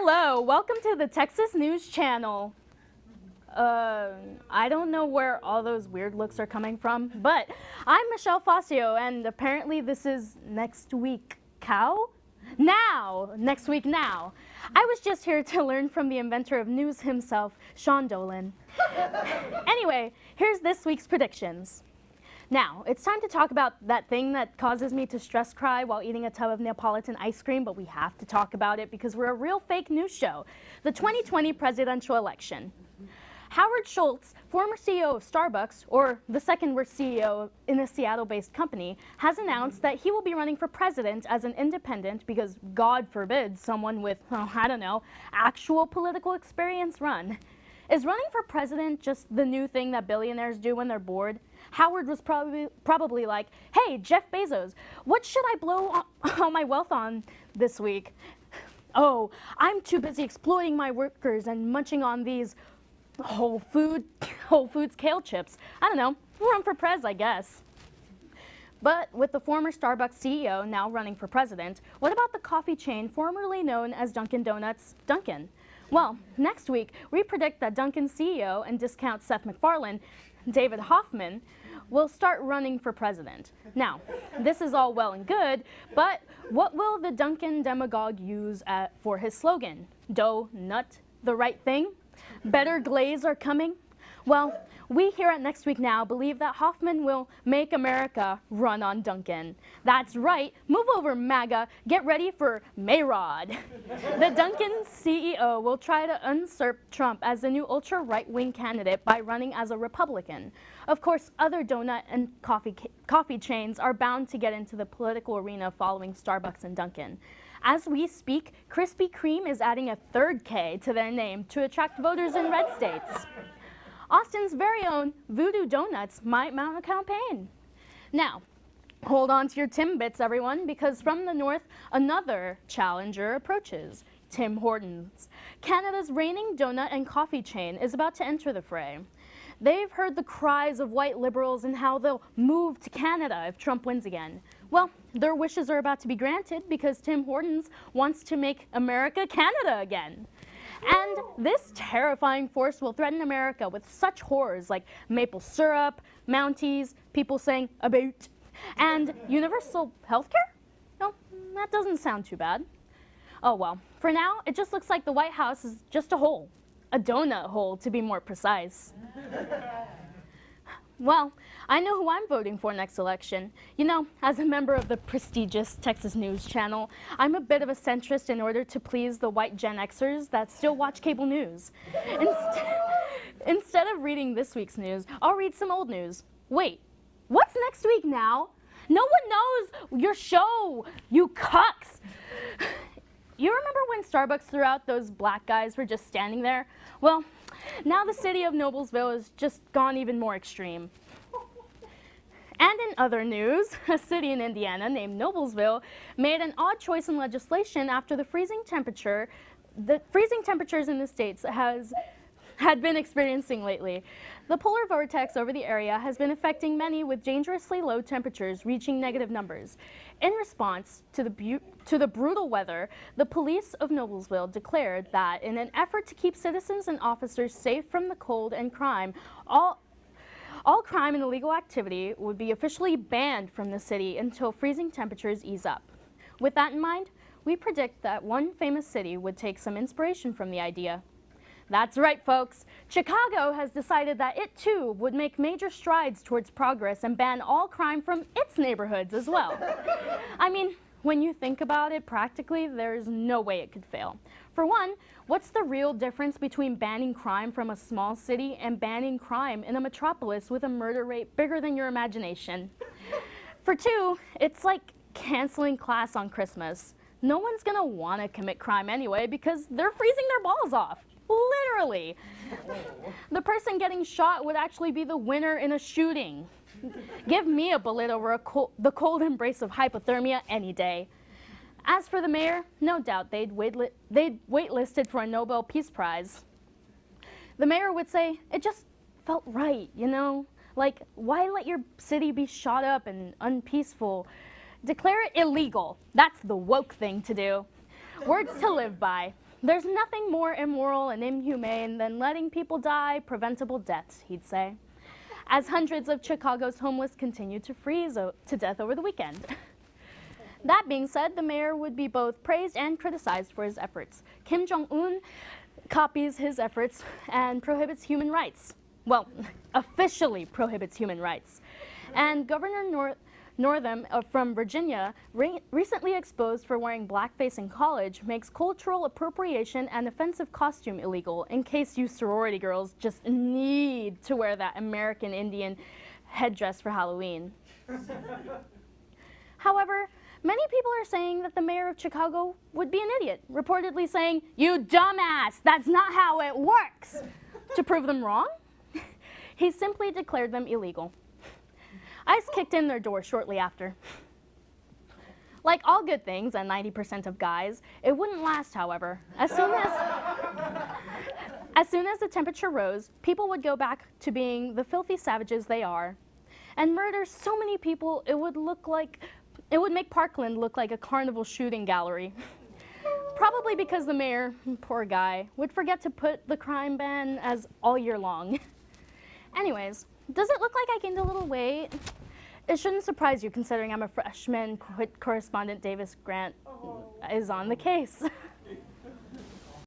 Hello, welcome to the Texas News Channel. I don't know where all those weird looks are coming from, but I'm Michelle Fazio, and apparently this is next week cow? Next week now. I was just here to learn from the inventor of news himself, Sean Dolan. Anyway, here's this week's predictions. Now, it's time to talk about that thing that causes me to stress cry while eating a tub of Neapolitan ice cream, but we have to talk about it because we're a real fake news show. The 2020 presidential election. Howard Schultz, former CEO of Starbucks, or the second worst CEO in a Seattle-based company, has announced that he will be running for president as an independent because, God forbid, someone with, I don't know, actual political experience run. Is running for president just the new thing that billionaires do when they're bored? Howard was probably like, hey, Jeff Bezos, what should I blow all my wealth on this week? Oh, I'm too busy exploiting my workers and munching on these Whole Foods kale chips. I don't know, run for prez, I guess. But with the former Starbucks CEO now running for president, what about the coffee chain formerly known as Dunkin' Donuts, Dunkin'? Well, next week, we predict that Dunkin's CEO and discount Seth MacFarlane, David Hoffman, will start running for president. Now, this is all well and good, but what will the Dunkin' demagogue use for his slogan? Dough, nut, the right thing? Better glaze are coming? Well, we here at Next Week Now believe that Hoffman will make America run on Dunkin'. That's right, move over MAGA, get ready for Mayrod. The Dunkin' CEO will try to usurp Trump as the new ultra-right-wing candidate by running as a Republican. Of course, other donut and coffee chains are bound to get into the political arena following Starbucks and Dunkin'. As we speak, Krispy Kreme is adding a third K to their name to attract voters in red states. Austin's very own Voodoo Donuts might mount a campaign. Now, hold on to your Timbits, everyone, because from the north, another challenger approaches. Tim Hortons. Canada's reigning donut and coffee chain is about to enter the fray. They've heard the cries of white liberals and how they'll move to Canada if Trump wins again. Well, their wishes are about to be granted because Tim Hortons wants to make America Canada again. And this terrifying force will threaten America with such horrors like maple syrup, Mounties, people saying about, and universal health care? No, that doesn't sound too bad. Oh well, for now, it just looks like the White House is just a hole. A donut hole, to be more precise. Well, I know who I'm voting for next election. You know, as a member of the prestigious Texas News Channel, I'm a bit of a centrist in order to please the white Gen Xers that still watch cable news. Instead of reading this week's news, I'll read some old news. Wait, what's next week now? No one knows your show, you cucks. You remember when Starbucks threw out those black guys who were just standing there? Well, now the city of Noblesville has just gone even more extreme. And in other news, a city in Indiana named Noblesville made an odd choice in legislation after the freezing temperatures in the states had been experiencing lately. The polar vortex over the area has been affecting many with dangerously low temperatures reaching negative numbers. In response to the brutal weather, the police of Noblesville declared that in an effort to keep citizens and officers safe from the cold and crime, all crime and illegal activity would be officially banned from the city until freezing temperatures ease up. With that in mind, we predict that one famous city would take some inspiration from the idea. That's right, folks. Chicago has decided that it, too, would make major strides towards progress and ban all crime from its neighborhoods as well. I mean, when you think about it practically, there's no way it could fail. For one, what's the real difference between banning crime from a small city and banning crime in a metropolis with a murder rate bigger than your imagination? For two, it's like canceling class on Christmas. No one's gonna want to commit crime anyway because they're freezing their balls off. Literally. The person getting shot would actually be the winner in a shooting. Give me a bullet over the cold embrace of hypothermia any day. As for the mayor, no doubt they'd waitlisted for a Nobel Peace Prize. The mayor would say, it just felt right, you know? Like, why let your city be shot up and unpeaceful? Declare it illegal. That's the woke thing to do. Words to live by. There's nothing more immoral and inhumane than letting people die preventable deaths, he'd say, as hundreds of Chicago's homeless continued to freeze to death over the weekend. That being said, the mayor would be both praised and criticized for his efforts. Kim Jong-un copies his efforts and prohibits human rights. Well, officially prohibits human rights. And Governor Northam from Virginia, recently exposed for wearing blackface in college, makes cultural appropriation and offensive costume illegal, in case you sorority girls just need to wear that American Indian headdress for Halloween. However, many people are saying that the mayor of Chicago would be an idiot, reportedly saying, "You dumbass, that's not how it works." To prove them wrong, he simply declared them illegal. ICE kicked in their door shortly after. Like all good things, and 90% of guys, it wouldn't last, however. As soon as the temperature rose, people would go back to being the filthy savages they are, and murder so many people it would make Parkland look like a carnival shooting gallery. Probably because the mayor, poor guy, would forget to put the crime ban as all year long. Anyways, does it look like I gained a little weight? It shouldn't surprise you considering I'm a freshman correspondent. Davis Grant is on the case.